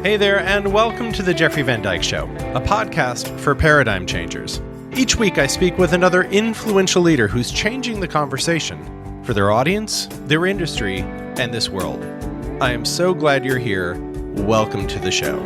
Hey there, and welcome to the Jeffrey Van Dyke Show, a podcast for paradigm changers. Each week I speak with another influential leader who's changing the conversation for their audience, their industry, and this world. I am so glad you're here. Welcome to the show.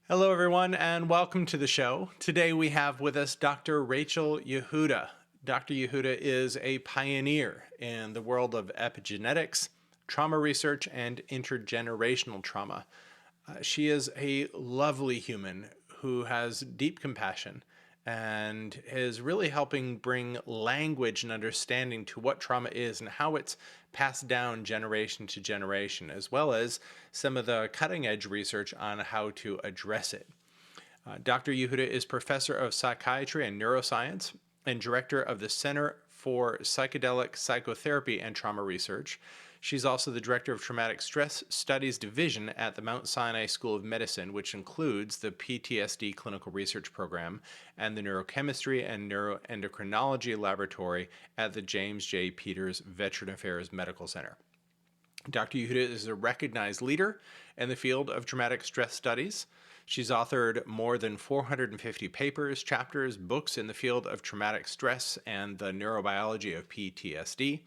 Hello, everyone, and welcome to the show. Today we have with us Dr. Rachel Yehuda. Dr. Yehuda is a pioneer in the world of epigenetics, trauma research, and intergenerational trauma. She is a lovely human who has deep compassion and is really helping bring language and understanding to what trauma is and how it's passed down generation to generation, as well as some of the cutting-edge research on how to address it. Dr. Yehuda is professor of psychiatry and neuroscience and director of the Center for Psychedelic Psychotherapy and Trauma Research. She's also the director of Traumatic Stress Studies Division at the Mount Sinai School of Medicine, which includes the PTSD Clinical Research Program and the Neurochemistry and Neuroendocrinology Laboratory at the James J. Peters Veteran Affairs Medical Center. Dr. Yehuda is a recognized leader in the field of traumatic stress studies. She's authored more than 450 papers, chapters, books in the field of traumatic stress and the neurobiology of PTSD.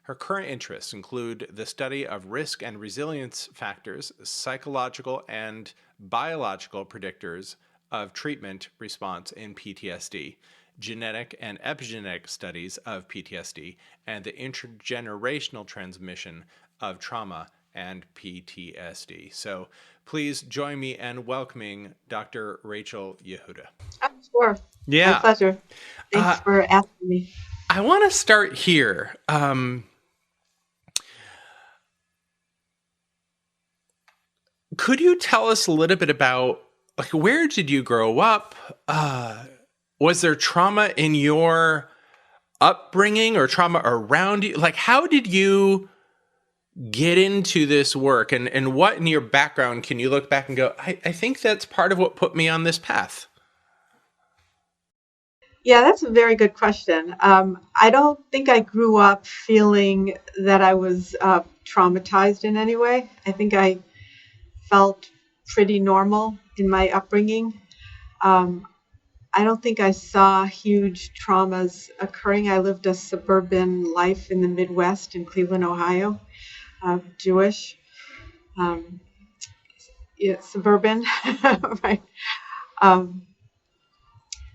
Her current interests include the study of risk and resilience factors, psychological and biological predictors of treatment response in PTSD, genetic and epigenetic studies of PTSD, and the intergenerational transmission of trauma and PTSD. So please join me in welcoming Dr. Rachel Yehuda. Oh, sure. Yeah. My pleasure. Thanks for asking me. I want to start here. Could you tell us a little bit about, like, where did you grow up? Was there trauma in your upbringing or trauma around you? Like, how did you get into this work, and what in your background can you look back and go, I think that's part of what put me on this path? Yeah, that's a very good question. I don't think I grew up feeling that I was traumatized in any way. I think I felt pretty normal in my upbringing. I don't think I saw huge traumas occurring. I lived a suburban life in the Midwest in Cleveland, Ohio. Jewish, suburban, right?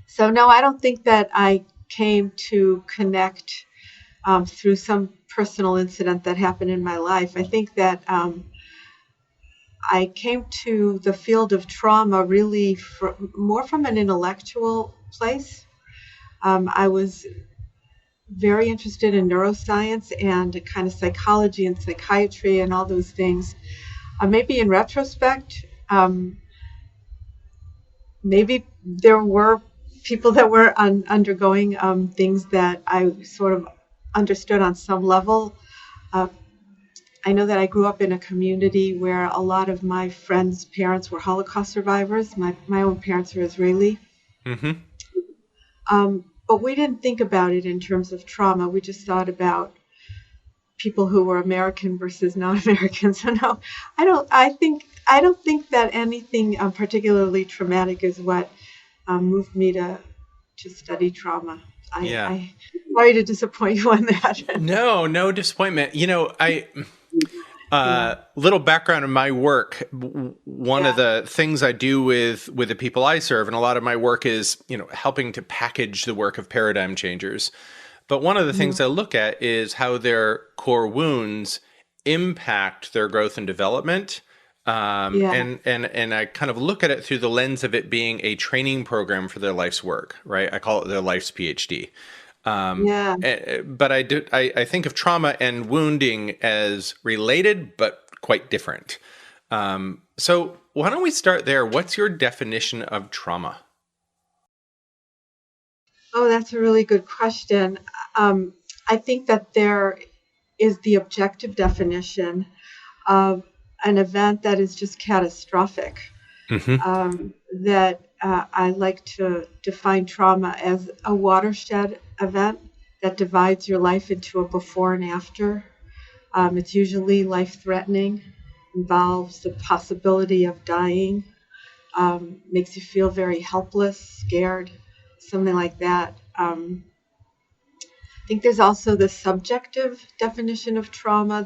So no, I don't think that I came to connect through some personal incident that happened in my life. I think that I came to the field of trauma really more from an intellectual place. I was very interested in neuroscience and kind of psychology and psychiatry and all those things. Maybe in retrospect, maybe there were people that were undergoing things that I sort of understood on some level. I know that I grew up in a community where a lot of my friends' parents were Holocaust survivors. My own parents are Israeli. Mm-hmm. But we didn't think about it in terms of trauma. We just thought about people who were American versus non-Americans. So no, I don't think that anything particularly traumatic is what moved me to study trauma. I'm sorry to disappoint you on that. No disappointment. You know, little background in my work. One of the things I do with the people I serve, and a lot of my work is, helping to package the work of paradigm changers. But one of the things I look at is how their core wounds impact their growth and development. And I kind of look at it through the lens of it being a training program for their life's work, right? I call it their life's PhD. But I think of trauma and wounding as related, but quite different. So why don't we start there? What's your definition of trauma? Oh, that's a really good question. I think that there is the objective definition of an event that is just catastrophic. That I like to define trauma as a watershed event that divides your life into a before and after. It's usually life-threatening, involves the possibility of dying, makes you feel very helpless, scared, something like that. I think there's also the subjective definition of trauma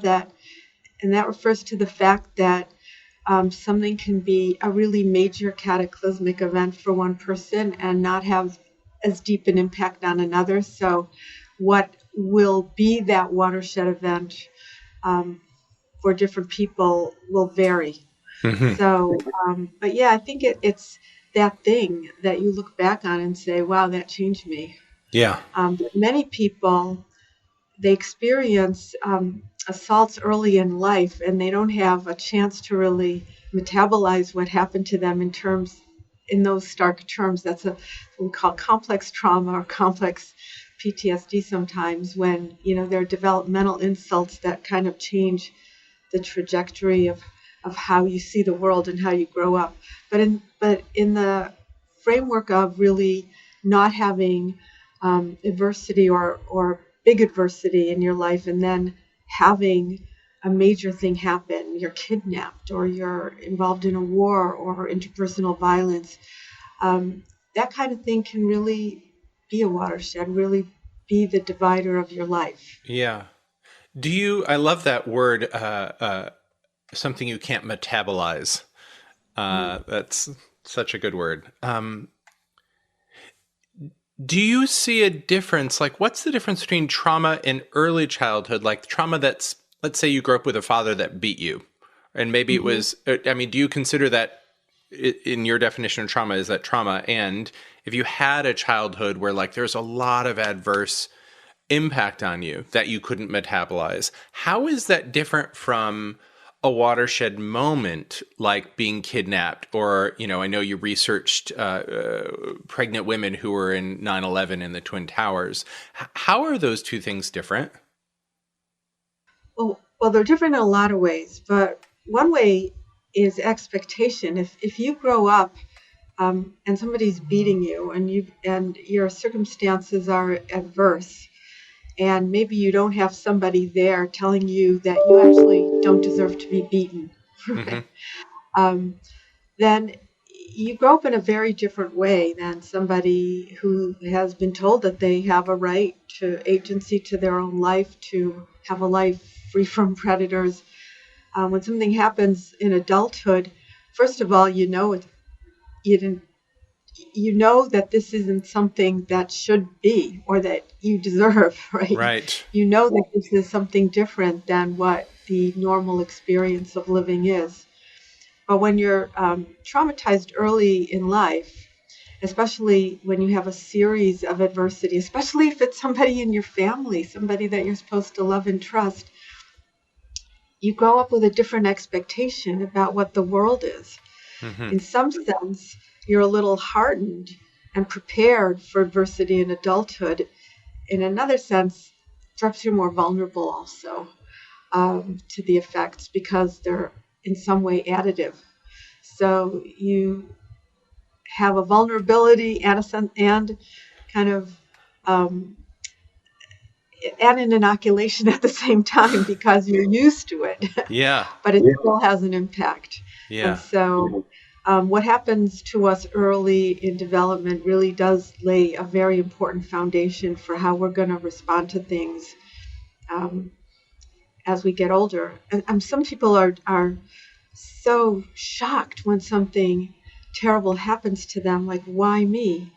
and that refers to the fact that something can be a really major cataclysmic event for one person and not have as deep an impact on another. So what will be that watershed event for different people will vary. Mm-hmm. So, but yeah, I think it's that thing that you look back on and say, wow, that changed me. Yeah. Many people, they experience assaults early in life and they don't have a chance to really metabolize what happened to them in those stark terms. That's what we call complex trauma or complex PTSD sometimes, when, there are developmental insults that kind of change the trajectory of how you see the world and how you grow up. But in the framework of really not having adversity or big adversity in your life, and then having a major thing happen, you're kidnapped or you're involved in a war or interpersonal violence, that kind of thing can really be a watershed, really be the divider of your life. Yeah. I love that word, something you can't metabolize. That's such a good word. Do you see a difference? Like, what's the difference between trauma in early childhood, like trauma that's, let's say you grew up with a father that beat you, and maybe it was, do you consider that in your definition of trauma, is that trauma? And if you had a childhood where like there's a lot of adverse impact on you that you couldn't metabolize, how is that different from a watershed moment like being kidnapped? Or, I know you researched pregnant women who were in 9/11 in the Twin Towers. How are those two things different? Well, they're different in a lot of ways, but one way is expectation. If you grow up and somebody's beating you and your circumstances are adverse, and maybe you don't have somebody there telling you that you actually don't deserve to be beaten, right? Then you grow up in a very different way than somebody who has been told that they have a right to agency to their own life, to have a life free from predators. When something happens in adulthood, first of all, you know that this isn't something that should be or that you deserve, right? Right. You know that this is something different than what the normal experience of living is. But when you're traumatized early in life, especially when you have a series of adversity, especially if it's somebody in your family, somebody that you're supposed to love and trust, you grow up with a different expectation about what the world is. In some sense, you're a little hardened and prepared for adversity in adulthood. In another sense, perhaps you're more vulnerable also to the effects because they're in some way additive. So you have a vulnerability and kind of and an inoculation at the same time because you're used to it. Yeah. But it still has an impact. Yeah. And so what happens to us early in development really does lay a very important foundation for how we're going to respond to things as we get older. And some people are so shocked when something terrible happens to them, like, why me?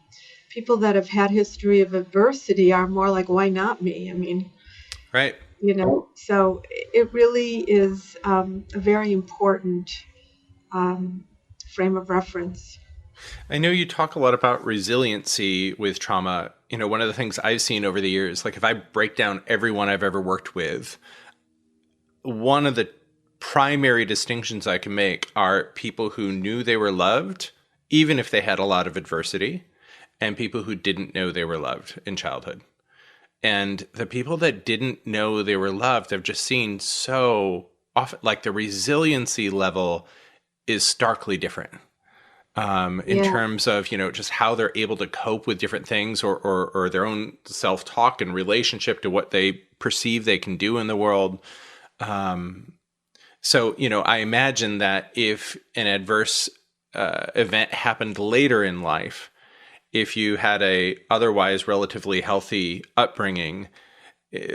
People that have had history of adversity are more like, why not me? I mean, right. So it really is a very important frame of reference. I know you talk a lot about resiliency with trauma. One of the things I've seen over the years, like if I break down everyone I've ever worked with, one of the primary distinctions I can make are people who knew they were loved, even if they had a lot of adversity, and people who didn't know they were loved in childhood. And the people that didn't know they were loved, I've just seen so often, like the resiliency level is starkly different. in Yeah. terms of, just how they're able to cope with different things, or their own self-talk and relationship to what they perceive they can do in the world. So, I imagine that if an adverse event happened later in life, if you had a otherwise relatively healthy upbringing,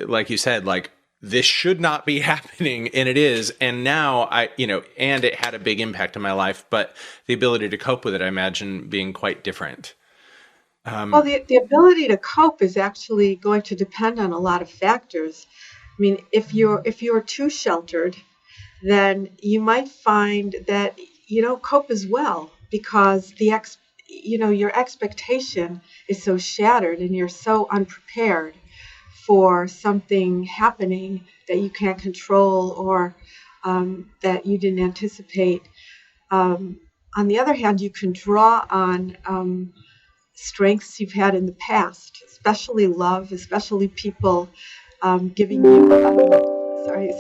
like you said, like, this should not be happening, and it is. And now and it had a big impact on my life, but the ability to cope with it, I imagine, being quite different. Well, the ability to cope is actually going to depend on a lot of factors. I mean, if you're too sheltered, then you might find that you don't cope as well because your expectation is so shattered and you're so unprepared for something happening that you can't control or that you didn't anticipate. On the other hand, you can draw on strengths you've had in the past, especially love, especially people giving you,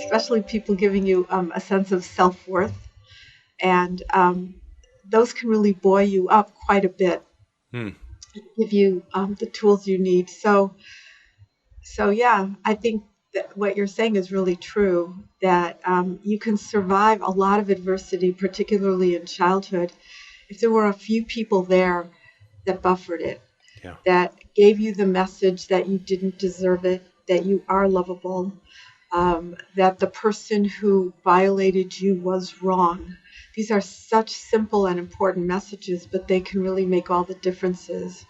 especially people giving you a sense of self-worth. And those can really buoy you up quite a bit, Hmm. give you the tools you need. So yeah, I think that what you're saying is really true, that you can survive a lot of adversity, particularly in childhood, if there were a few people there that buffered it, Yeah. that gave you the message that you didn't deserve it, that you are lovable, that the person who violated you was wrong. These are such simple and important messages, but they can really make all the differences.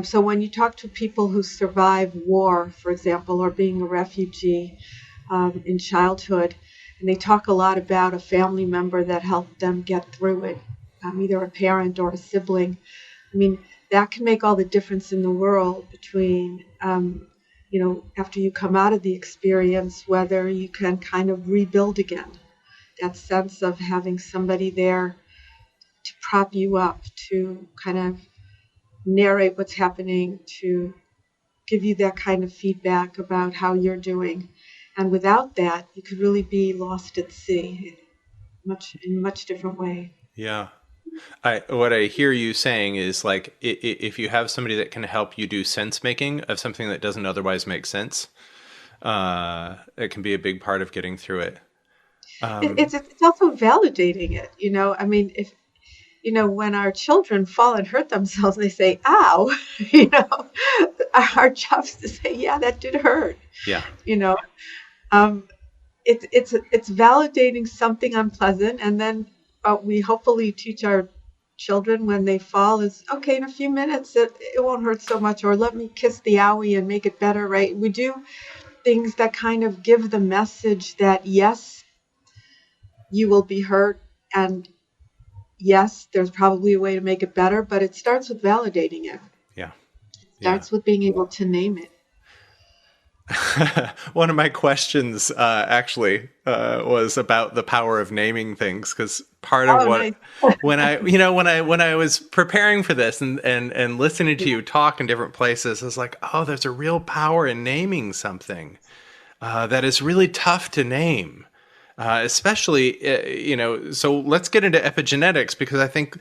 So when you talk to people who survive war, for example, or being a refugee in childhood, and they talk a lot about a family member that helped them get through it, either a parent or a sibling. I mean, that can make all the difference in the world between, after you come out of the experience, whether you can kind of rebuild again. That sense of having somebody there to prop you up, to kind of narrate what's happening, to give you that kind of feedback about how you're doing. And without that, you could really be lost at sea in a much different way. Yeah. What I hear you saying is, like, if you have somebody that can help you do sense making of something that doesn't otherwise make sense, it can be a big part of getting through it. It's also validating it. I mean, if when our children fall and hurt themselves, they say, "Ow," our job is to say, "Yeah, that did hurt." Yeah. Um, it's validating something unpleasant, and then we hopefully teach our children when they fall is, okay, in a few minutes it won't hurt so much, or let me kiss the owie and make it better, right? We do things that kind of give the message that yes, you will be hurt, and yes, there's probably a way to make it better, but it starts with validating it. Yeah. It starts with being able to name it. One of my questions actually was about the power of naming things, because part of Nice. when I was preparing for this and listening to you talk in different places, I was like, oh, there's a real power in naming something that is really tough to name, especially So let's get into epigenetics, because I think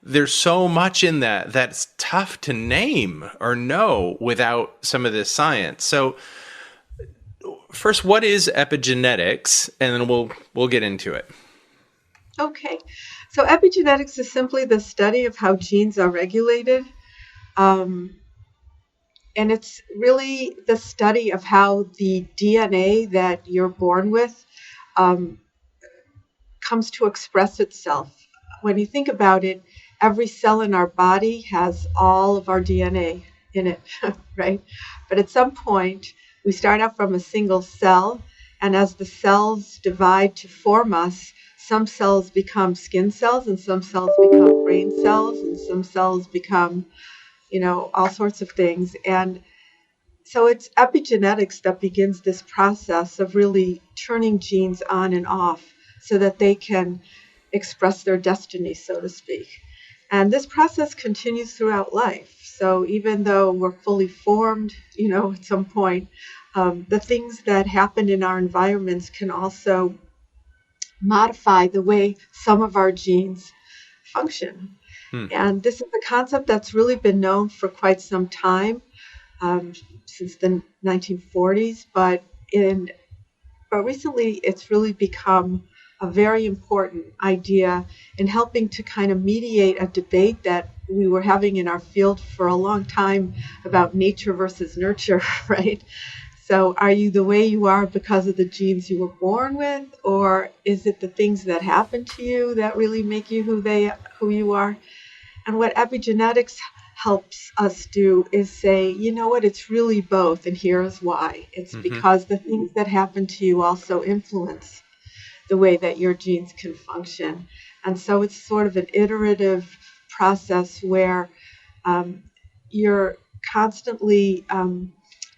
there's so much in that that's tough to name or know without some of this science. So first, what is epigenetics? And then we'll get into it. Okay. So epigenetics is simply the study of how genes are regulated. And it's really the study of how the DNA that you're born with comes to express itself. When you think about it, every cell in our body has all of our DNA in it, right? But at some point, we start out from a single cell, and as the cells divide to form us, some cells become skin cells, and some cells become brain cells, and some cells become, all sorts of things. And so it's epigenetics that begins this process of really turning genes on and off so that they can express their destiny, so to speak. And this process continues throughout life. So even though we're fully formed, at some point, the things that happen in our environments can also modify the way some of our genes function. Hmm. And this is a concept that's really been known for quite some time, since the 1940s, but recently it's really become a very important idea in helping to kind of mediate a debate that we were having in our field for a long time about nature versus nurture, right? So are you the way you are because of the genes you were born with, or is it the things that happen to you that really make you who you are? And what epigenetics helps us do is say, you know what, it's really both, and here's why. It's Mm-hmm. because the things that happen to you also influence the way that your genes can function. And so it's sort of an iterative process where you're constantly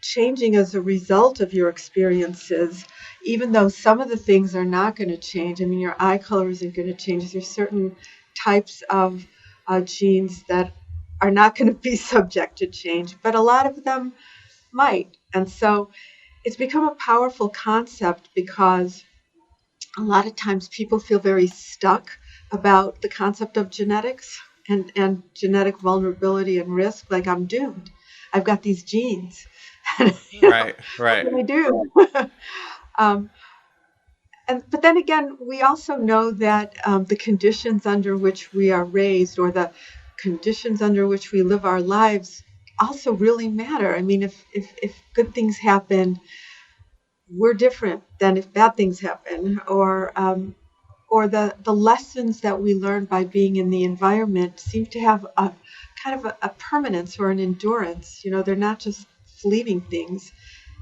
changing as a result of your experiences, even though some of the things are not going to change. I mean, your eye color isn't going to change. There's certain types of genes that are not going to be subject to change, but a lot of them might. And so it's become a powerful concept because a lot of times people feel very stuck about the concept of genetics and genetic vulnerability and risk. Like, I'm doomed. I've got these genes. Right, What right. can I do? um, but then again, we also know that the conditions under which we are raised, or the conditions under which we live our lives, also really matter. I mean, if good things happen, we're different than if bad things happen, or the lessons that we learn by being in the environment seem to have a kind of a permanence or an endurance. You know, they're not just fleeting things.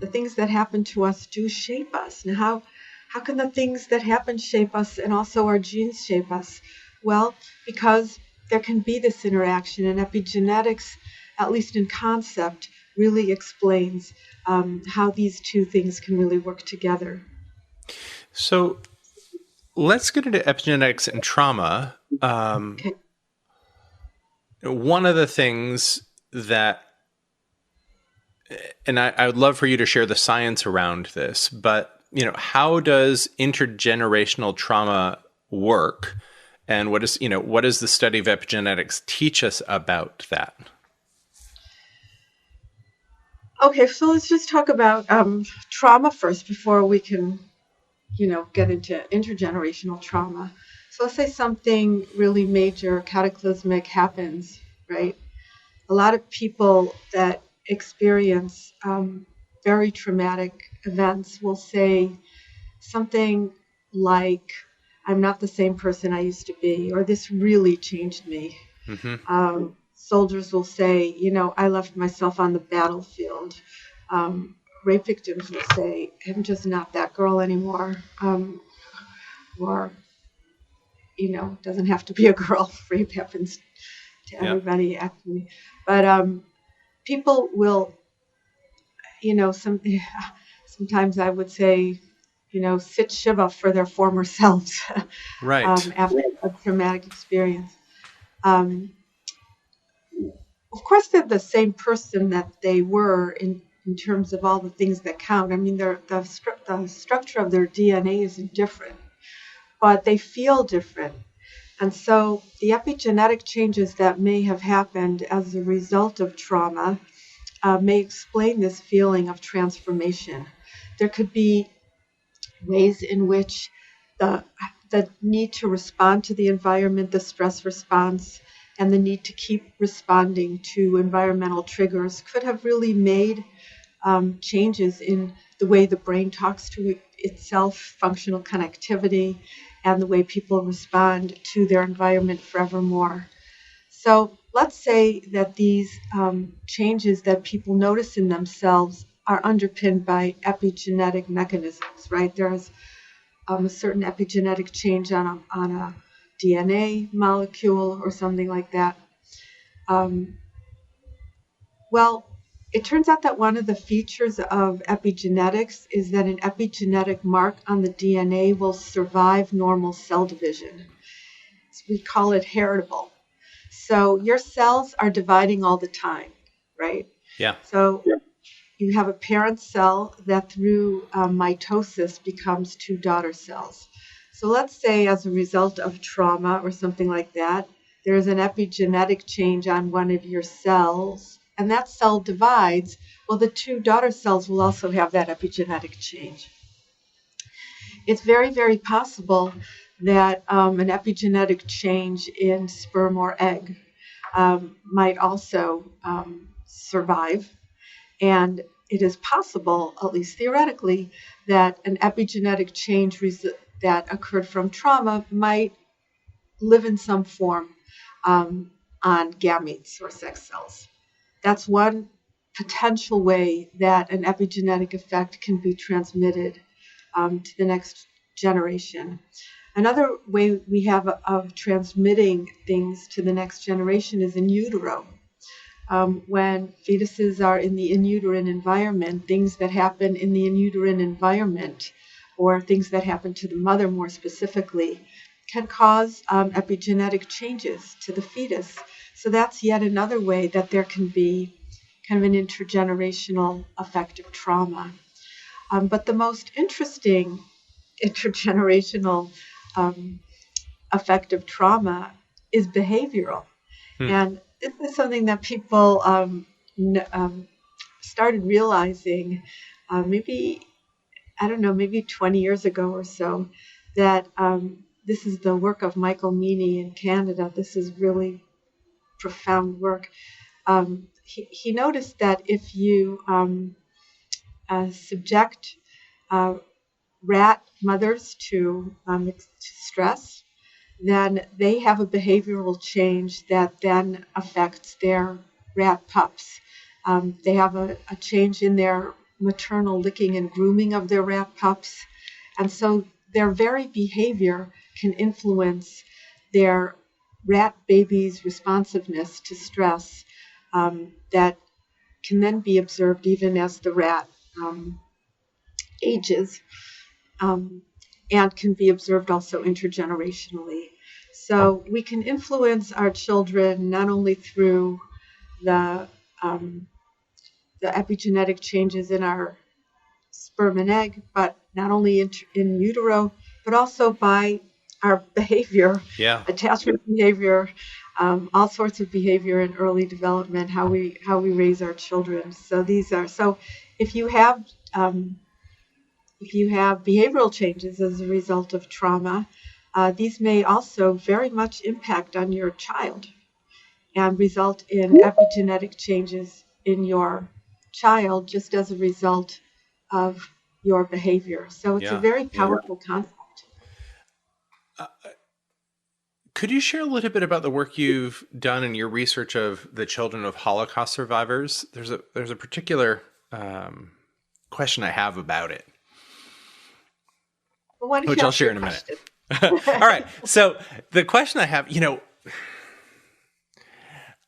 The things that happen to us do shape us. And how can the things that happen shape us and also our genes shape us? Well, because there can be this interaction, and epigenetics, at least in concept, really explains how these two things can really work together. So let's get into epigenetics and trauma. Okay. One of the things that, and I would love for you to share the science around this, but how does intergenerational trauma work, and what does the study of epigenetics teach us about that? Okay, so let's just talk about trauma first before we can, get into intergenerational trauma. So let's say something really major, cataclysmic happens, right? A lot of people that experience very traumatic events will say something like, I'm not the same person I used to be, or this really changed me. Mm-hmm. Soldiers will say, I left myself on the battlefield. Rape victims will say, I'm just not that girl anymore. Or, doesn't have to be a girl. Rape happens to Yeah. everybody, actually. But people will, sometimes I would say, sit Shiva for their former selves Right. after a traumatic experience. Um, of course, they're the same person that they were in terms of all the things that count. I mean, the structure of their DNA isn't different, but they feel different. And so the epigenetic changes that may have happened as a result of trauma may explain this feeling of transformation. There could be ways in which the need to respond to the environment, the stress response, and the need to keep responding to environmental triggers could have really made changes in the way the brain talks to itself, functional connectivity, and the way people respond to their environment forevermore. So let's say that these changes that people notice in themselves are underpinned by epigenetic mechanisms, right? There's a certain epigenetic change on a DNA molecule or something like that. Well, it turns out that one of the features of epigenetics is that an epigenetic mark on the DNA will survive normal cell division. So we call it heritable. So your cells are dividing all the time, right? Yeah. So you have a parent cell that through mitosis becomes two daughter cells. So let's say as a result of trauma or something like that, there's an epigenetic change on one of your cells, and that cell divides, well, the two daughter cells will also have that epigenetic change. It's very, very possible that an epigenetic change in sperm or egg might also survive. And it is possible, at least theoretically, that an epigenetic change that occurred from trauma might live in some form on gametes or sex cells. That's one potential way that an epigenetic effect can be transmitted to the next generation. Another way we have of transmitting things to the next generation is in utero. When fetuses are in the in-uterine environment, things that happen in the in-uterine environment, or things that happen to the mother more specifically, can cause epigenetic changes to the fetus. So that's yet another way that there can be kind of an intergenerational effect of trauma. But the most interesting intergenerational effect of trauma is behavioral. And this is something that people started realizing maybe 20 years ago or so, that this is the work of Michael Meany in Canada. This is really profound work. He noticed that if you subject rat mothers to stress, then they have a behavioral change that then affects their rat pups. They have a change in their maternal licking and grooming of their rat pups. And so their very behavior can influence their rat baby's responsiveness to stress that can then be observed even as the rat ages, and can be observed also intergenerationally. So we can influence our children not only through the epigenetic changes in our sperm and egg, but not only in utero, but also by our behavior, attachment behavior, all sorts of behavior in early development, how we raise our children. So if you have behavioral changes as a result of trauma, these may also very much impact on your child and result in epigenetic changes in your child just as a result of your behavior. So it's a very powerful concept. Could you share a little bit about the work you've done in your research of the children of Holocaust survivors? There's a particular question I have about it, which I'll share in a minute. All right. So the question I have,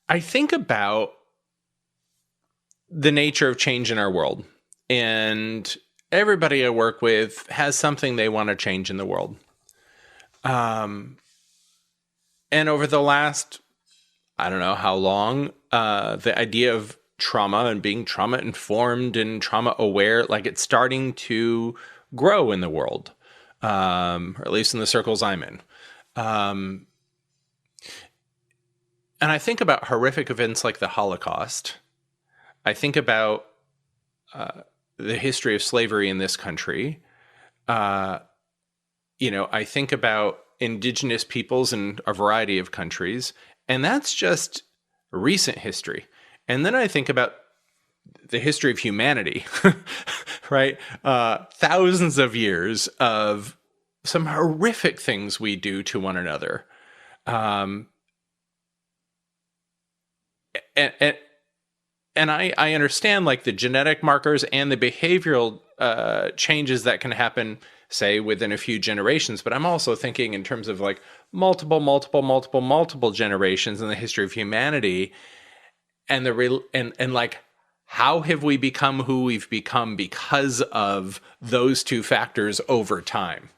I think about the nature of change in our world, and everybody I work with has something they want to change in the world. And over the last, I don't know how long, the idea of trauma and being trauma informed and trauma aware, like it's starting to grow in the world, or at least in the circles I'm in. And I think about horrific events like the Holocaust. I think about the history of slavery in this country. I think about indigenous peoples in a variety of countries, and that's just recent history. And then I think about the history of humanity, right? Thousands of years of some horrific things we do to one another. And I understand like the genetic markers and the behavioral changes that can happen, say, within a few generations. But I'm also thinking in terms of like multiple generations in the history of humanity, and like how have we become who we've become because of those two factors over time.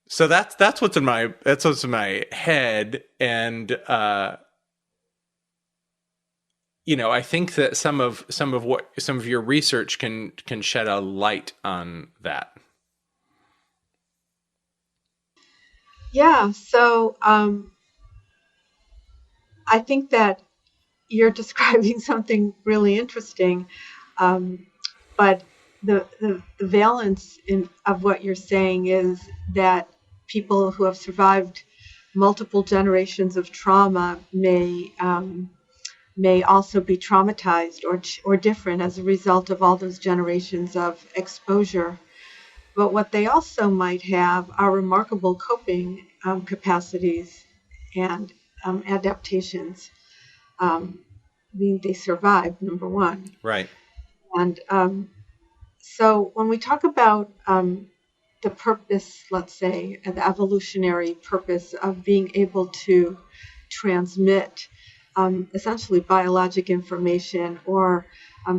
So that's what's in my head, and I think that some of your research can shed a light on that. Yeah. So I think that you're describing something really interesting, but the valence of what you're saying is that people who have survived multiple generations of trauma may also be traumatized or different as a result of all those generations of exposure. But what they also might have are remarkable coping capacities and adaptations. I mean, they survived, number one. Right. And so when we talk about the purpose, let's say, the evolutionary purpose of being able to transmit essentially biologic information or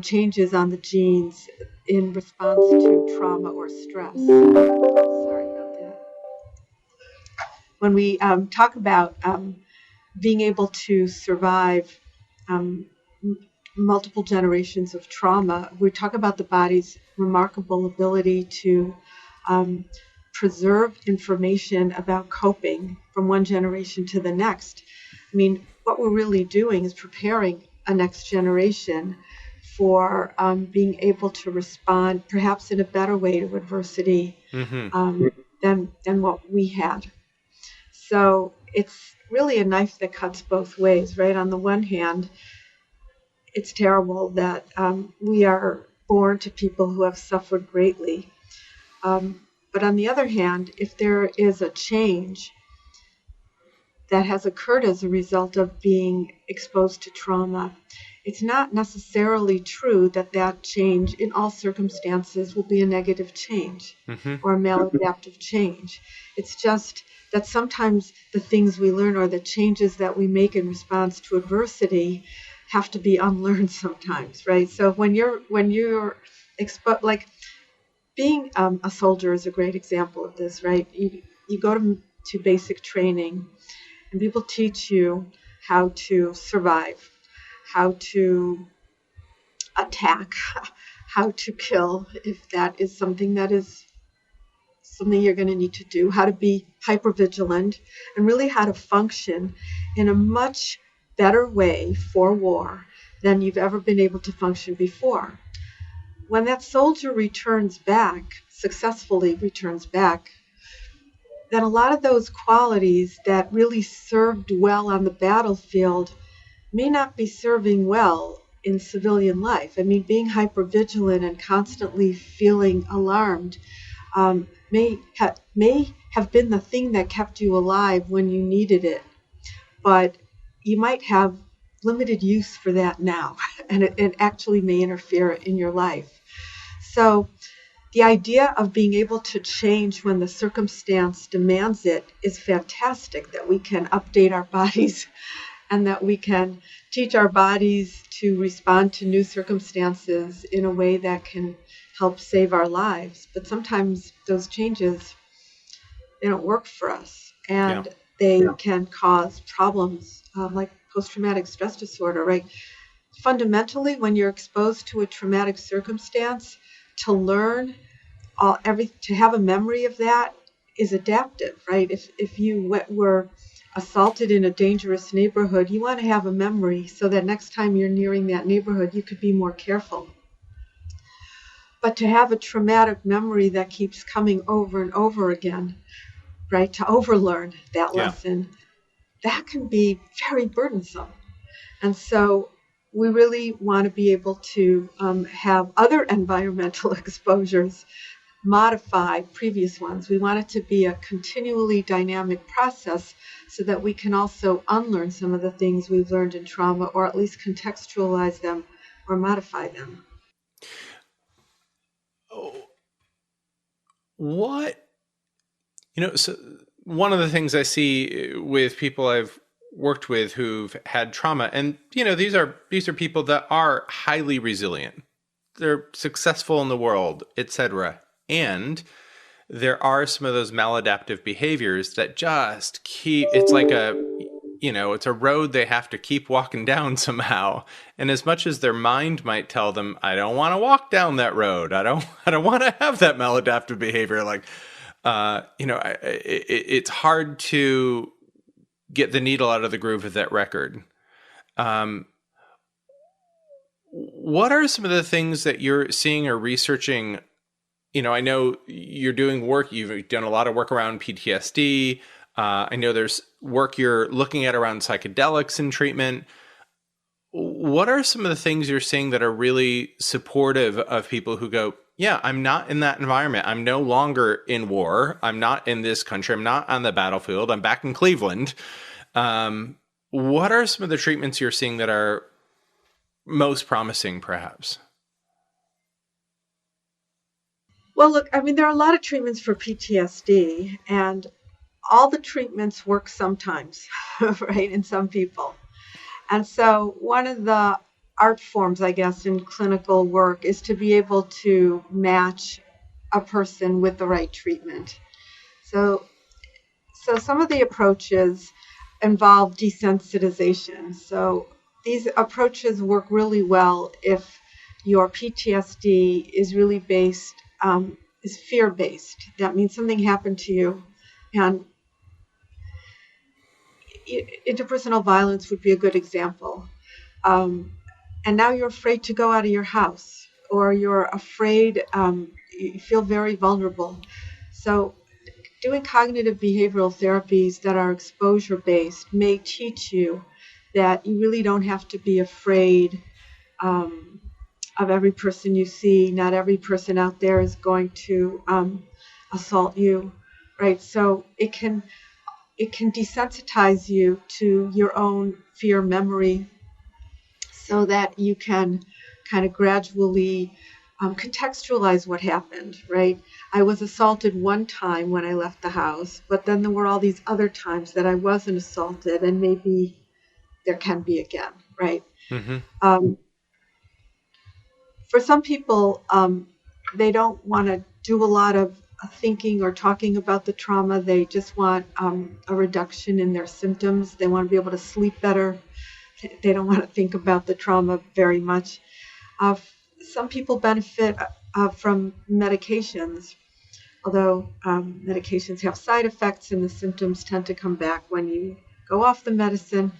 changes on the genes in response to trauma or stress. Sorry about that. When we talk about being able to survive multiple generations of trauma, we talk about the body's remarkable ability to preserve information about coping from one generation to the next. I mean, what we're really doing is preparing a next generation for being able to respond perhaps in a better way to adversity than what we had. So it's really a knife that cuts both ways, right? On the one hand, it's terrible that we are born to people who have suffered greatly. But on the other hand, if there is a change that has occurred as a result of being exposed to trauma, it's not necessarily true that that change in all circumstances will be a negative change or a maladaptive change. It's just that sometimes the things we learn or the changes that we make in response to adversity have to be unlearned sometimes, right? So when you're exposed, like being a soldier is a great example of this, right? You go to basic training, and people teach you how to survive, how to attack, how to kill, if that is something you're going to need to do, how to be hypervigilant, and really how to function in a much better way for war than you've ever been able to function before. When that soldier successfully returns back, then a lot of those qualities that really served well on the battlefield may not be serving well in civilian life. I mean, being hypervigilant and constantly feeling alarmed may have been the thing that kept you alive when you needed it, but you might have limited use for that now, and it actually may interfere in your life. So the idea of being able to change when the circumstance demands it is fantastic, that we can update our bodies and that we can teach our bodies to respond to new circumstances in a way that can help save our lives. But sometimes those changes, they don't work for us, and they can cause problems like post-traumatic stress disorder, right? Fundamentally, when you're exposed to a traumatic circumstance, to learn to have a memory of that is adaptive, right? If you were assaulted in a dangerous neighborhood, you want to have a memory so that next time you're nearing that neighborhood, you could be more careful. But to have a traumatic memory that keeps coming over and over again, right, to overlearn that lesson, that can be very burdensome. And so we really want to be able to have other environmental exposures modify previous ones. We want it to be a continually dynamic process so that we can also unlearn some of the things we've learned in trauma, or at least contextualize them or modify them. So one of the things I see with people I've worked with who've had trauma, and these are people that are highly resilient, they're successful in the world, etc. And there are some of those maladaptive behaviors that just it's like it's a road they have to keep walking down somehow. And as much as their mind might tell them, I don't want to walk down that road, I don't want to have that maladaptive behavior, like it's hard to get the needle out of the groove of that record. Um, what are some of the things that you're seeing or researching? I know you're doing work, you've done a lot of work around PTSD. I know there's work you're looking at around psychedelics and treatment. What are some of the things you're seeing that are really supportive of people who go, yeah, I'm not in that environment. I'm no longer in war. I'm not in this country. I'm not on the battlefield. I'm back in Cleveland. What are some of the treatments you're seeing that are most promising, perhaps? Well, look, I mean, there are a lot of treatments for PTSD, and all the treatments work sometimes, right, in some people. And so one of the art forms, I guess, in clinical work is to be able to match a person with the right treatment. So some of the approaches involve desensitization. So these approaches work really well if your PTSD is really based, is fear-based. That means something happened to you, and interpersonal violence would be a good example. And now you're afraid to go out of your house, or you're afraid, you feel very vulnerable. So doing cognitive behavioral therapies that are exposure-based may teach you that you really don't have to be afraid of every person you see. Not every person out there is going to assault you, right? So it can desensitize you to your own fear memory so that you can kind of gradually contextualize what happened, right? I was assaulted one time when I left the house, but then there were all these other times that I wasn't assaulted, and maybe there can be again, right? Mm-hmm. For some people, they don't want to do a lot of thinking or talking about the trauma. They just want a reduction in their symptoms. They want to be able to sleep better. They don't want to think about the trauma very much. Some people benefit from medications, although medications have side effects and the symptoms tend to come back when you go off the medicine.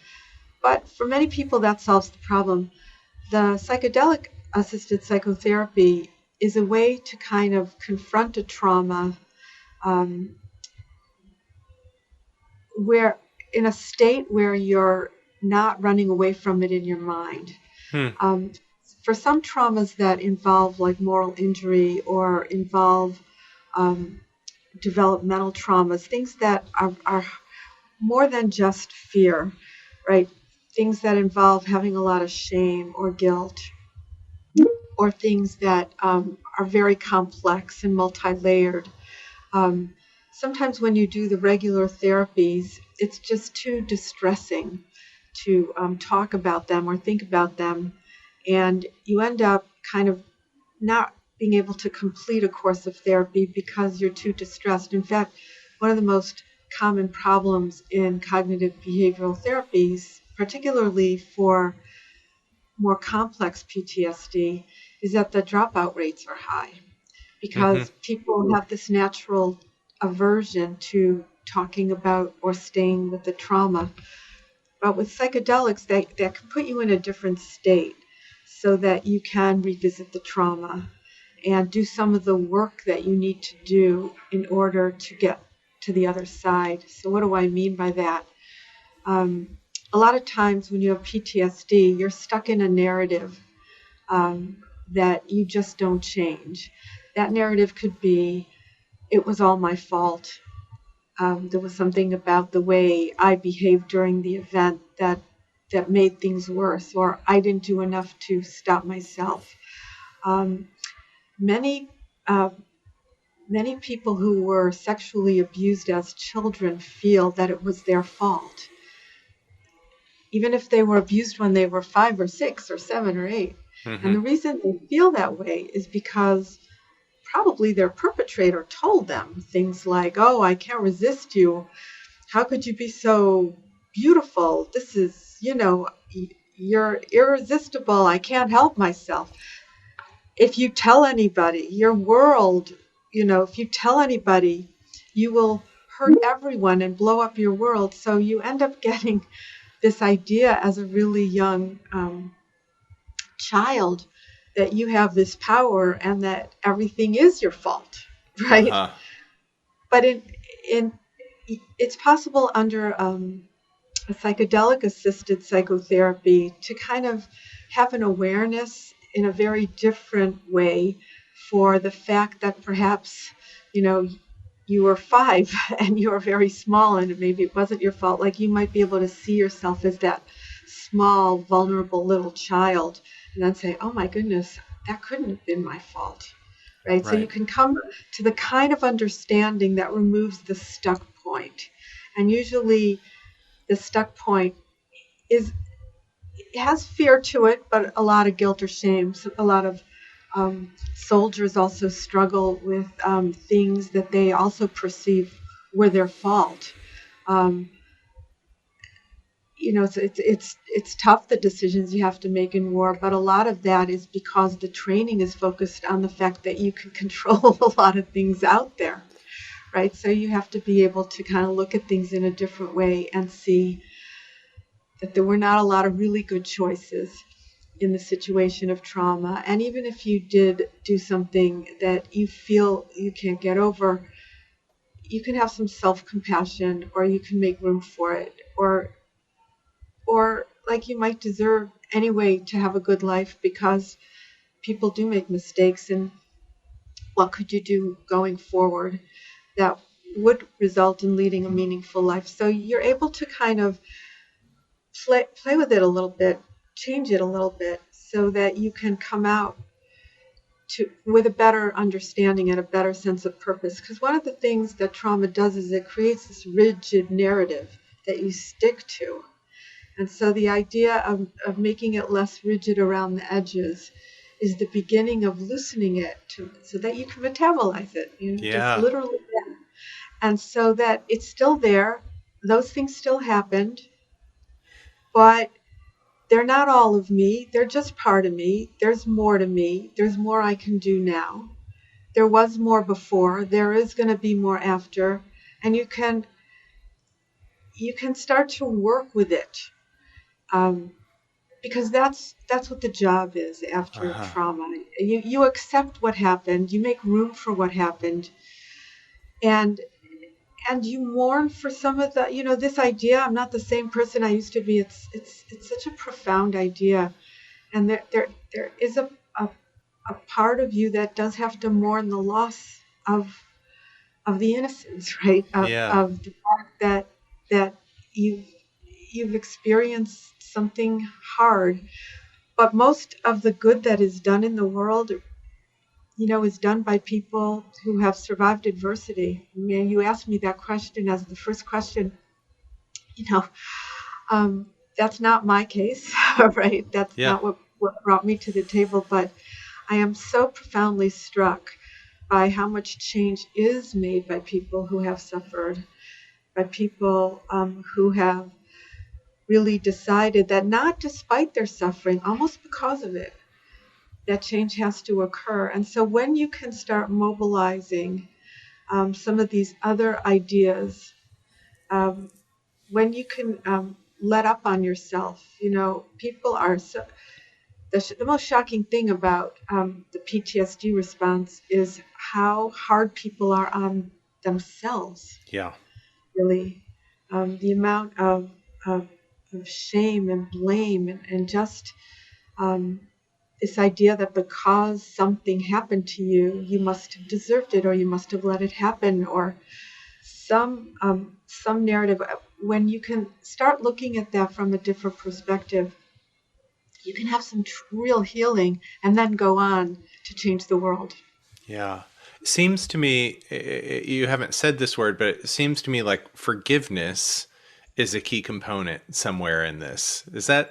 But for many people, that solves the problem. The psychedelic-assisted psychotherapy is a way to kind of confront a trauma where in a state where you're not running away from it in your mind. For some traumas that involve like moral injury or involve developmental traumas, things that are more than just fear, right? Things that involve having a lot of shame or guilt, or things that are very complex and multi-layered. Sometimes when you do the regular therapies, it's just too distressing to talk about them or think about them. And you end up kind of not being able to complete a course of therapy because you're too distressed. In fact, one of the most common problems in cognitive behavioral therapies, particularly for more complex PTSD, is that the dropout rates are high because people have this natural aversion to talking about or staying with the trauma. But with psychedelics, that can put you in a different state so that you can revisit the trauma and do some of the work that you need to do in order to get to the other side. So what do I mean by that? A lot of times when you have PTSD, you're stuck in a narrative that you just don't change. That narrative could be, it was all my fault. There was something about the way I behaved during the event that made things worse, or I didn't do enough to stop myself. Many people who were sexually abused as children feel that it was their fault, even if they were abused when they were 5 or 6 or 7 or 8. And the reason they feel that way is because probably their perpetrator told them things like, oh, I can't resist you. How could you be so beautiful? This is, you're irresistible. I can't help myself. If you tell anybody, your world, if you tell anybody, you will hurt everyone and blow up your world. So you end up getting this idea as a really young child that you have this power and that everything is your fault, right? Uh-huh. But in it's possible under a psychedelic-assisted psychotherapy to kind of have an awareness in a very different way for the fact that perhaps, you know, you were 5 and you were very small and maybe it wasn't your fault. Like you might be able to see yourself as that small, vulnerable little child and then say, oh my goodness, that couldn't have been my fault. Right? So you Right. can come to the kind of understanding that removes the stuck point. And usually the stuck point is, it has fear to it, but a lot of guilt or shame. So a lot of soldiers also struggle with things that they also perceive were their fault. Um, so it's tough, the decisions you have to make in war, but a lot of that is because the training is focused on the fact that you can control a lot of things out there, right? So you have to be able to kind of look at things in a different way and see that there were not a lot of really good choices in the situation of trauma. And even if you did do something that you feel you can't get over, you can have some self-compassion, or you can make room for it, or like you might deserve anyway to have a good life, because people do make mistakes. And what could you do going forward that would result in leading a meaningful life? So you're able to kind of play with it a little bit, change it a little bit, so that you can come out with a better understanding and a better sense of purpose. Because one of the things that trauma does is it creates this rigid narrative that you stick to. And so the idea of making it less rigid around the edges is the beginning of loosening it so that you can metabolize it, just Yeah. literally that. And so that it's still there. Those things still happened, but they're not all of me. They're just part of me. There's more to me. There's more I can do now. There was more before. There is going to be more after. And you can start to work with it. Because that's what the job is after Uh-huh. trauma. You accept what happened, you make room for what happened, and you mourn for some of the, this idea, I'm not the same person I used to be. It's such a profound idea, and there is a part of you that does have to mourn the loss of the innocence, right? Yeah. Of the fact that you've experienced something hard. But most of the good that is done in the world, is done by people who have survived adversity. I mean, you asked me that question as the first question. You know, that's not my case, right? That's Yeah. not what brought me to the table. But I am so profoundly struck by how much change is made by people who have suffered, by people who have really decided that not despite their suffering, almost because of it, that change has to occur. And so when you can start mobilizing some of these other ideas, when you can let up on yourself, people are so, the most shocking thing about the PTSD response is how hard people are on themselves, Yeah. really. The amount of shame and blame and just this idea that because something happened to you, you must have deserved it, or you must have let it happen, or some narrative. When you can start looking at that from a different perspective, you can have some real healing, and then go on to change the world. Yeah. It seems to me, you haven't said this word, but it seems to me like forgiveness is a key component somewhere in this. Is that?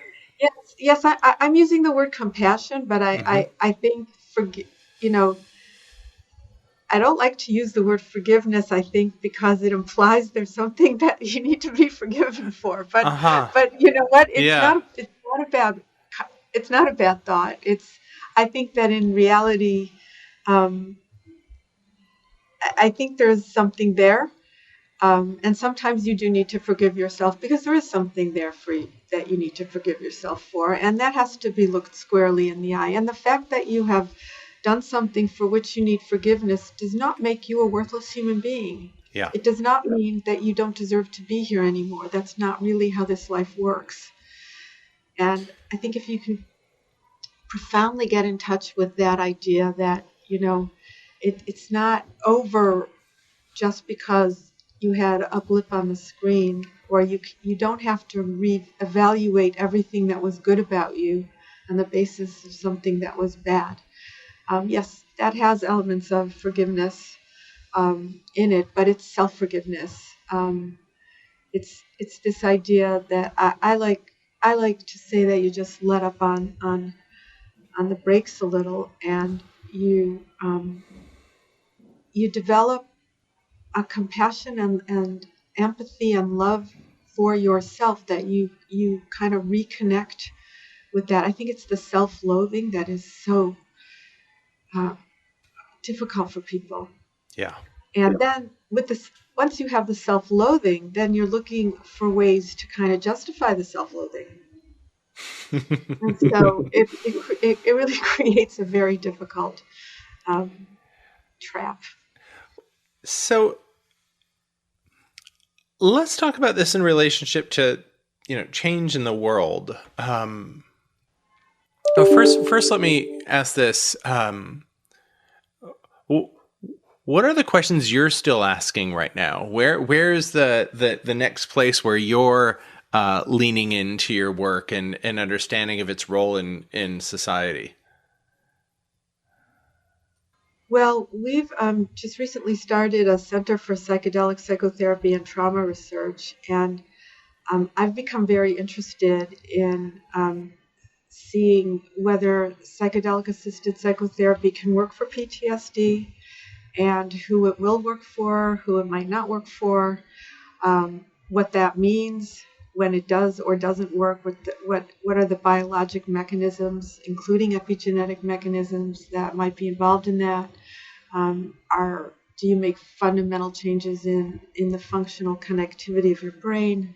Yes, I'm using the word compassion, but Mm-hmm. I think I don't like to use the word forgiveness, I think, because it implies there's something that you need to be forgiven for. But Uh-huh. you know what? Yeah. It's not a bad thought. I think that in reality, I think there's something there. And sometimes you do need to forgive yourself because there is something there for you that you need to forgive yourself for. And that has to be looked squarely in the eye. And the fact that you have done something for which you need forgiveness does not make you a worthless human being. Yeah. It does not mean that you don't deserve to be here anymore. That's not really how this life works. And I think if you can profoundly get in touch with that idea that, it's not over just because you had a blip on the screen, or you don't have to evaluate everything that was good about you on the basis of something that was bad. Yes, that has elements of forgiveness in it, but it's self-forgiveness. It's this idea that I like to say that you just let up on the brakes a little, and you develop a compassion and empathy and love for yourself, that you kind of reconnect with that. I think it's the self-loathing that is so difficult for people. Yeah. And then with this, once you have the self-loathing, then you're looking for ways to kind of justify the self-loathing. And so it really creates a very difficult trap. So let's talk about this in relationship to, change in the world. First, let me ask this. What are the questions you're still asking right now? Where is the next place where you're leaning into your work and understanding of its role in society? Well, we've just recently started a Center for Psychedelic Psychotherapy and Trauma Research, and I've become very interested in seeing whether psychedelic-assisted psychotherapy can work for PTSD, and who it will work for, who it might not work for, what that means when it does or doesn't work, what are the biologic mechanisms, including epigenetic mechanisms, that might be involved in that. Do you make fundamental changes in the functional connectivity of your brain?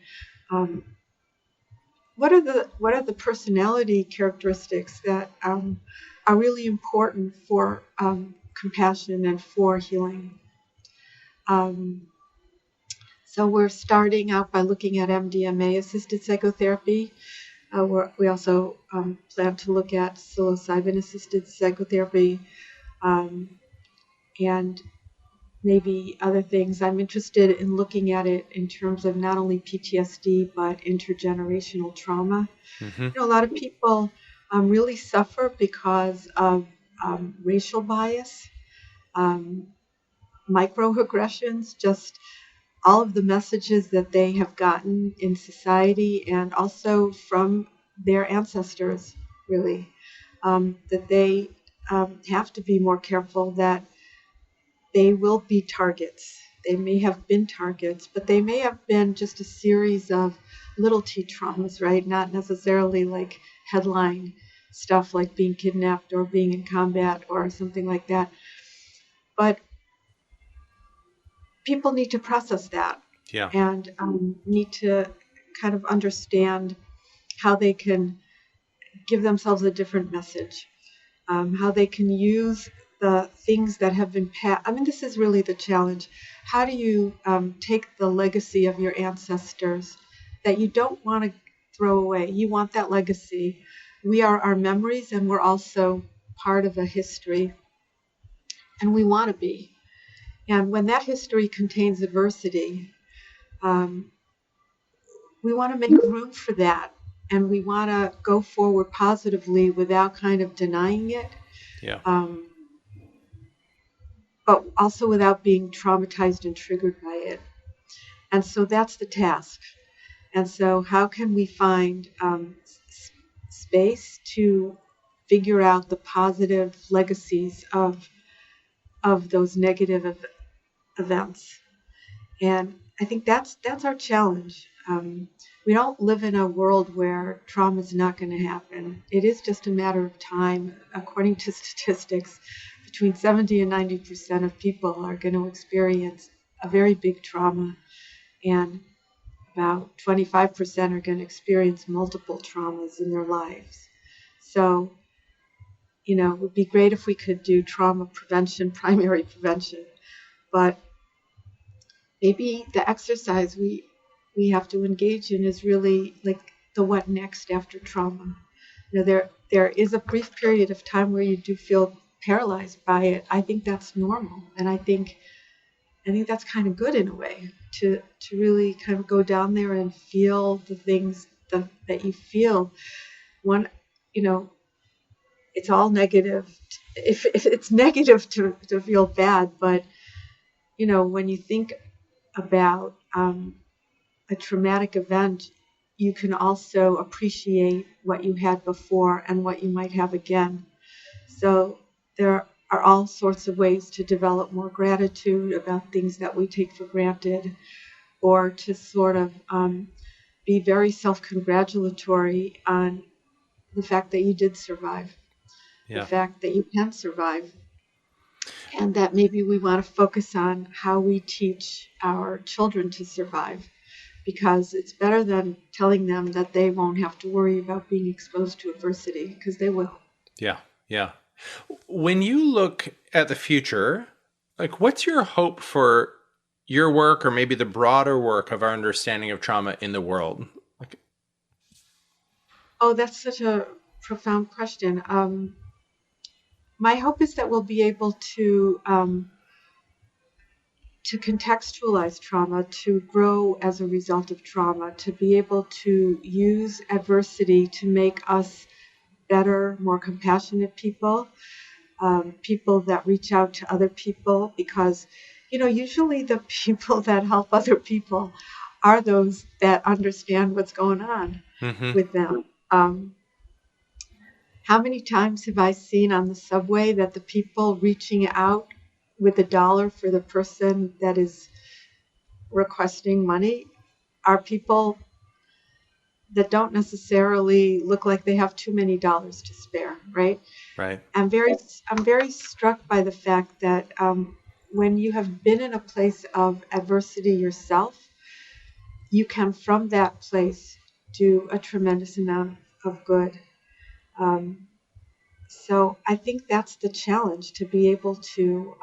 What are the personality characteristics that are really important for compassion and for healing? So we're starting out by looking at MDMA-assisted psychotherapy. We also plan to look at psilocybin-assisted psychotherapy, and maybe other things. I'm interested in looking at it in terms of not only PTSD, but intergenerational trauma. Mm-hmm. A lot of people really suffer because of racial bias, microaggressions, just all of the messages that they have gotten in society, and also from their ancestors, really, that they have to be more careful that they will be targets. They may have been targets, but they may have been just a series of little t traumas, right? Not necessarily like headline stuff like being kidnapped or being in combat or something like that. But people need to process that. Yeah. And need to kind of understand how they can give themselves a different message, how they can use the things that have been passed. I mean, this is really the challenge. How do you take the legacy of your ancestors that you don't want to throw away? You want that legacy. We are our memories, and we're also part of a history, and we want to be. And when that history contains adversity, we want to make room for that, and we want to go forward positively without kind of denying it. Yeah. But also without being traumatized and triggered by it. And so that's the task. And so how can we find space to figure out the positive legacies of those negative events? And I think that's our challenge. We don't live in a world where trauma is not going to happen. It is just a matter of time. According to statistics, between 70 and 90% of people are going to experience a very big trauma, and about 25% are going to experience multiple traumas in their lives. So, it would be great if we could do trauma prevention, primary prevention, but maybe the exercise we have to engage in is really like the what next after trauma. There is a brief period of time where you do feel paralyzed by it. I think that's normal, and I think that's kind of good in a way to really kind of go down there and feel the things that you feel. One, it's all negative. If it's negative to feel bad, but when you think about a traumatic event, you can also appreciate what you had before and what you might have again. So there are all sorts of ways to develop more gratitude about things that we take for granted, or to sort of be very self-congratulatory on the fact that you did survive, the fact that you can survive, and that maybe we want to focus on how we teach our children to survive, because it's better than telling them that they won't have to worry about being exposed to adversity, because they will. Yeah, yeah. When you look at the future, like, what's your hope for your work, or maybe the broader work of our understanding of trauma in the world? Oh, that's such a profound question. My hope is that we'll be able to contextualize trauma, to grow as a result of trauma, to be able to use adversity to make us better, more compassionate people, people that reach out to other people, because, usually the people that help other people are those that understand what's going on with them. How many times have I seen on the subway that the people reaching out with $1 for the person that is requesting money are people that don't necessarily look like they have too many dollars to spare, right? Right. I'm very struck by the fact that when you have been in a place of adversity yourself, you can, from that place, do a tremendous amount of good. So I think that's the challenge, to be able to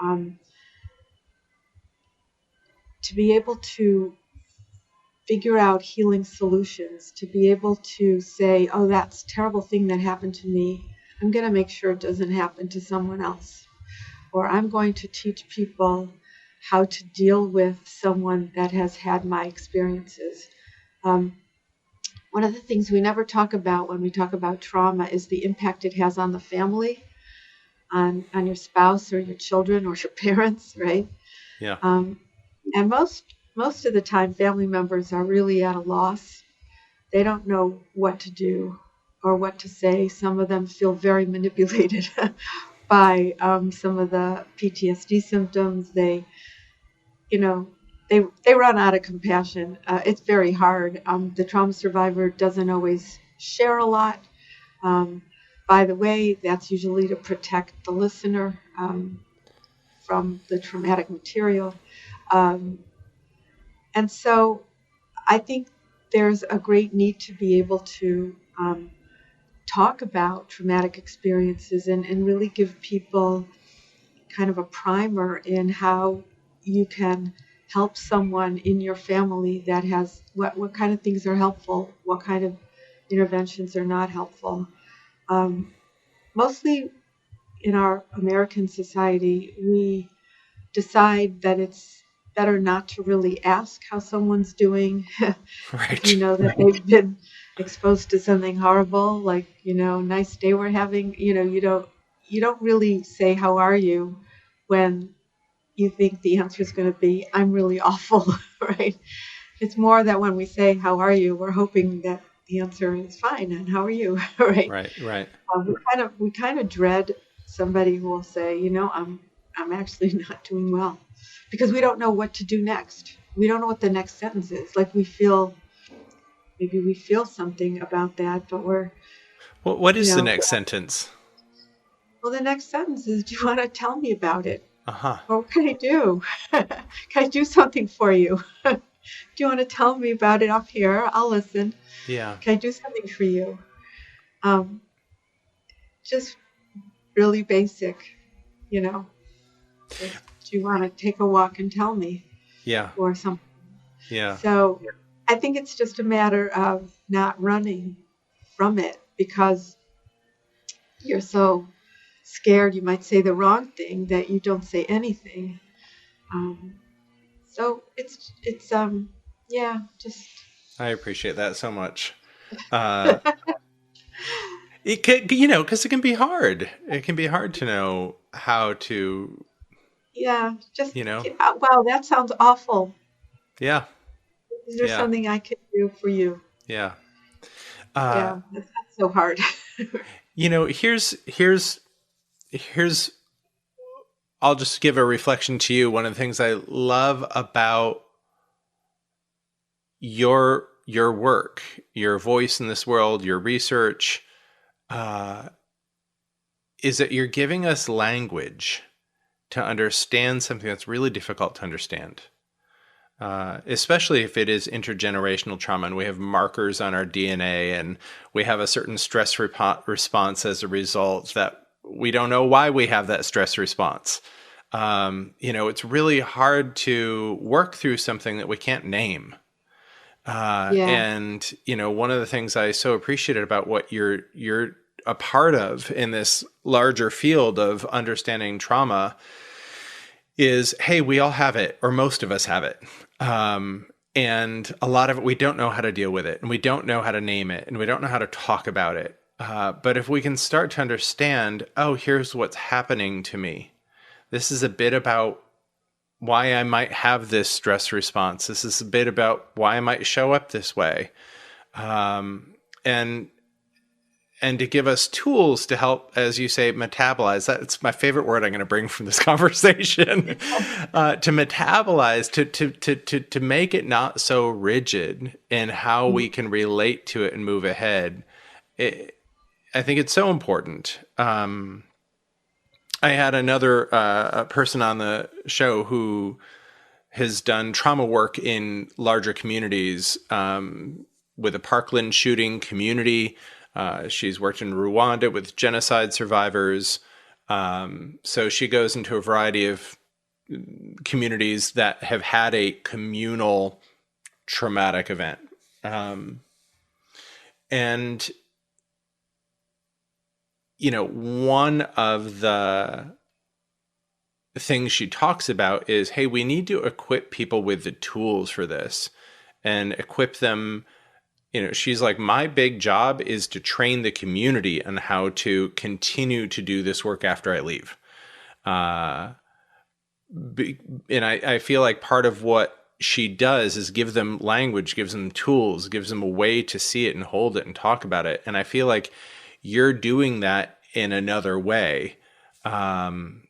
figure out healing solutions, to be able to say, oh, that's a terrible thing that happened to me. I'm going to make sure it doesn't happen to someone else. Or I'm going to teach people how to deal with someone that has had my experiences. One of the things we never talk about when we talk about trauma is the impact it has on the family, on your spouse or your children or your parents, right? Yeah. And most of the time, family members are really at a loss. They don't know what to do or what to say. Some of them feel very manipulated by some of the PTSD symptoms. They run out of compassion. It's very hard. The trauma survivor doesn't always share a lot. By the way, that's usually to protect the listener from the traumatic material. And so I think there's a great need to be able to talk about traumatic experiences and really give people kind of a primer in how you can help someone in your family that has what kind of things are helpful, what kind of interventions are not helpful. Mostly in our American society, we decide that it's better not to really ask how someone's doing. Right. If you know that they've been exposed to something horrible, like, nice day we're having, you don't really say, how are you, when you think the answer is going to be, I'm really awful, right? It's more that when we say, how are you, we're hoping that the answer is fine, and how are you, right? Right. We kind of dread somebody who will say, I'm actually not doing well, because we don't know what to do next. We don't know what the next sentence is. Like, maybe we feel something about that, but What is the next sentence? Well, the next sentence is, do you want to tell me about it? Uh-huh. What can I do? Can I do something for you? Do you want to tell me about it up here? I'll listen. Yeah. Can I do something for you? Um, just really basic, you know. Just, do you want to take a walk and tell me, Yeah. or something? Yeah. So I think it's just a matter of not running from it because you're so scared you might say the wrong thing that you don't say anything. Um, so it's yeah, just I appreciate that so much. Uh, it can, you know, because it can be hard. It can be hard to know how to, yeah, just you know. wow, that sounds awful. Yeah. Is there Yeah. something I can do for you? Yeah. Uh, Yeah, that's not so hard. you know, here's I'll just give a reflection to you. One of the things I love about your work, your voice in this world, your research, uh, is that you're giving us language to understand something that's really difficult to understand. Especially if it is intergenerational trauma and we have markers on our DNA and we have a certain stress response as a result that we don't know why we have that stress response. You know, it's really hard to work through something that we can't name. Yeah. And you know, one of the things I so appreciated about what you're a part of in this larger field of understanding trauma is, hey, we all have it, or most of us have it. And a lot of it, we don't know how to deal with it, and we don't know how to name it, and we don't know how to talk about it. But if we can start to understand, oh, here's what's happening to me. This is a bit about why I might have this stress response. This is a bit about why I might show up this way. And to give us tools to help, as you say, metabolize. That's my favorite word I'm going to bring from this conversation. To metabolize, to make it not so rigid in how we can relate to it and move ahead. I think it's so important. I had another person on the show who has done trauma work in larger communities, with a Parkland shooting community. She's worked in Rwanda with genocide survivors. So she goes into a variety of communities that have had a communal traumatic event. And, you know, one of the things she talks about is, hey, we need to equip people with the tools for this and equip them. You know, she's like, my big job is to train the community on how to continue to do this work after I leave. And I feel like part of what she does is give them language, gives them tools, gives them a way to see it and hold it and talk about it. And I feel like you're doing that in another way. And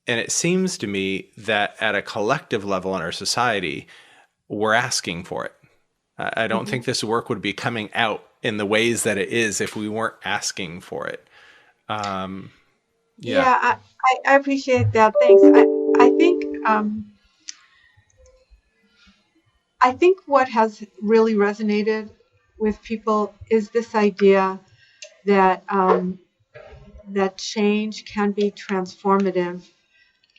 it seems to me that at a collective level in our society, we're asking for it. I don't think this work would be coming out in the ways that it is if we weren't asking for it. Yeah. Yeah, I appreciate that. Thanks. I think what has really resonated with people is this idea that that change can be transformative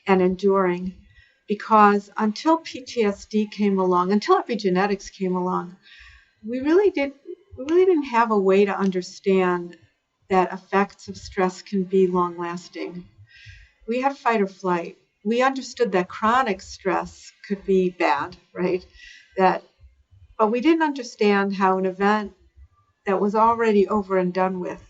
and enduring, because until PTSD came along, until epigenetics came along, we really didn't have a way to understand that effects of stress can be long lasting. We had fight or flight. We understood that chronic stress could be bad, right? But we didn't understand how an event that was already over and done with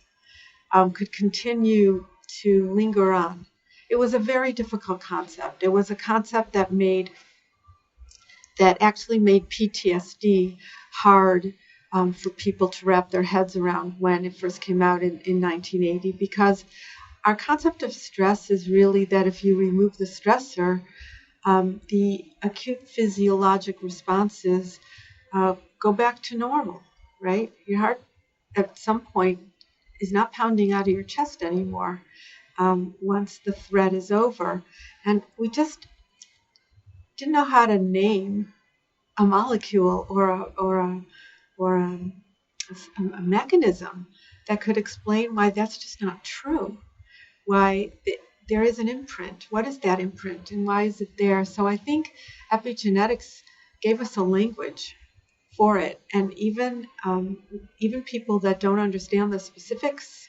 could continue to linger on. It was a very difficult concept. It was a concept that actually made PTSD hard for people to wrap their heads around when it first came out in 1980, because our concept of stress is really that if you remove the stressor, the acute physiologic responses go back to normal, right? Your heart at some point is not pounding out of your chest anymore. once the threat is over. And we just didn't know how to name a molecule or a mechanism that could explain why that's just not true. Why there is an imprint. What is that imprint, and why is it there? So I think epigenetics gave us a language for it, and even people that don't understand the specifics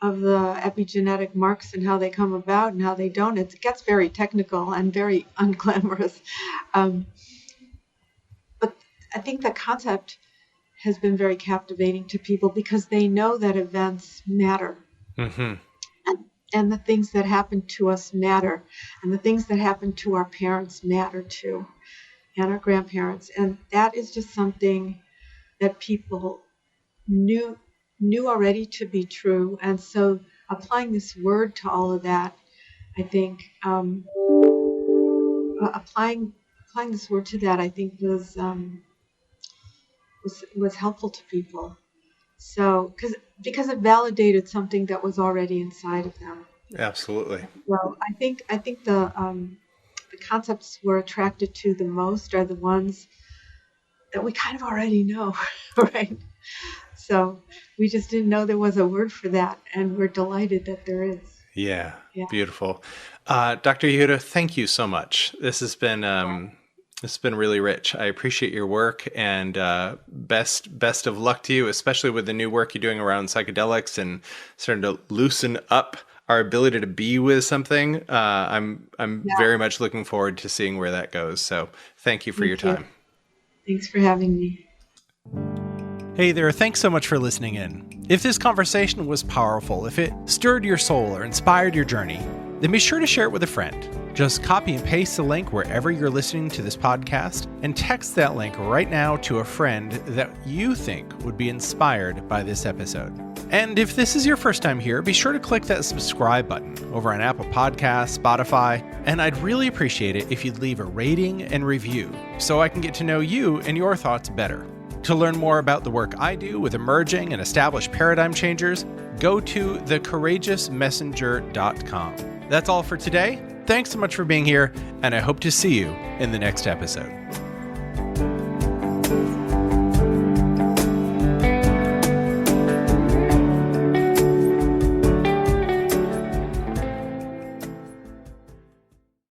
of the epigenetic marks and how they come about and how they don't, it gets very technical and very unglamorous. But I think the concept has been very captivating to people because they know that events matter. Mm-hmm. And the things that happen to us matter. And the things that happen to our parents matter too, and our grandparents. And that is just something that people knew already to be true. And so applying this word to all of that, I think, applying this word to that, I think was helpful to people. So, because it validated something that was already inside of them. Absolutely. Well, I think the concepts we're attracted to the most are the ones that we kind of already know, right? So we just didn't know there was a word for that, and we're delighted that there is. Yeah. Beautiful. Dr. Yehuda, thank you so much. This has been really rich. I appreciate your work, and best of luck to you, especially with the new work you're doing around psychedelics and starting to loosen up our ability to be with something. I'm very much looking forward to seeing where that goes. So thank you for your time. Thanks for having me. Hey there, thanks so much for listening in. If this conversation was powerful, if it stirred your soul or inspired your journey, then be sure to share it with a friend. Just copy and paste the link wherever you're listening to this podcast and text that link right now to a friend that you think would be inspired by this episode. And if this is your first time here, be sure to click that subscribe button over on Apple Podcasts, Spotify, and I'd really appreciate it if you'd leave a rating and review so I can get to know you and your thoughts better. To learn more about the work I do with emerging and established paradigm changers, go to thecourageousmessenger.com. That's all for today. Thanks so much for being here, and I hope to see you in the next episode.